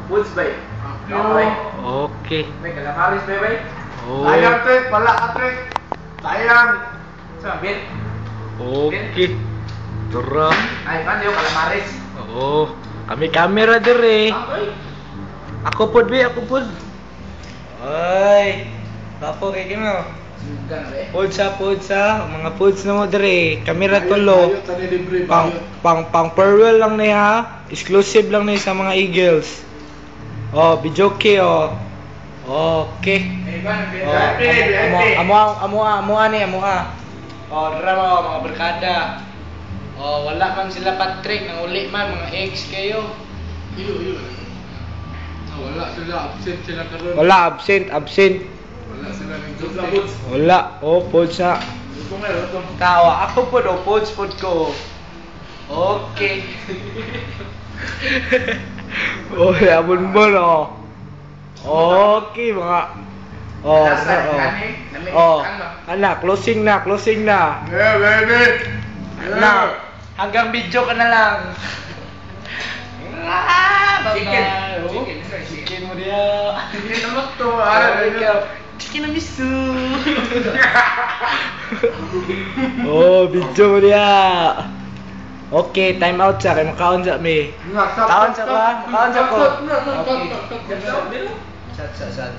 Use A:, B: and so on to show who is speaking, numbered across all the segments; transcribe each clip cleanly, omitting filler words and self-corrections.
A: Woods bay. Okay.
B: Okay.
A: May calamares bay.
B: Oh.
C: Sayang tre, pala ka tre. Sayang.
A: Sa bin.
B: Okay. Tara.
A: Ay, paano yung calamares?
B: Oo. Kami kamera dire.
A: Okay.
B: Ako pod be, ako pod. Ay. Tapo kay kimo.
A: Sugan be.
B: Pudsa, mga puds na mo dire. Kamera tulo.
C: Bayot, tani libre,
B: Pang
C: bayot.
B: pang farewell lang niya. Exclusive lang niya sa mga Eagles. Oh, bijoke oh. Okay.
A: Ay, paano be?
B: Amo ani. Oh, drama mga barkada. Oh, wala man sila Patrick, nang uli man mga ex kayo.
C: Iyo. Wala sila, absent sila karon.
B: Wala absent.
C: Wala sila ng duty.
B: Wala. Oh, pods na.
C: Ito nga, ito.
B: Tawa ako pod oh, pods ko. Okay. Oh, abon mo no. Okay, mga oh, oh. Anak, closing na.
C: Yeah, baby.
B: Anak, hanggang video ka na lang. Chicken mo dia.
C: Chicken naman to.
B: Chicken na miso. Oh, video mo dia. Okay, time out sa kay makaon sa mi. Kaon sa ba? Kaon sa ko. Sat.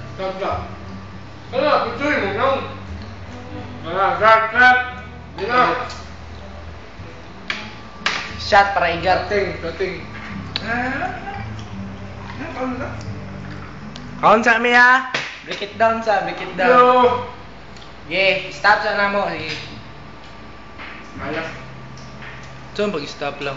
C: Hala, picture mo nang. Cut. Dino.
B: Shot para igat.
C: Cutting.
B: Kaon sa mi ha. Break it down.
C: Yo.
B: Yeah, stop sa namo. Sige.
C: Alas.
B: Saan pag-stop lang?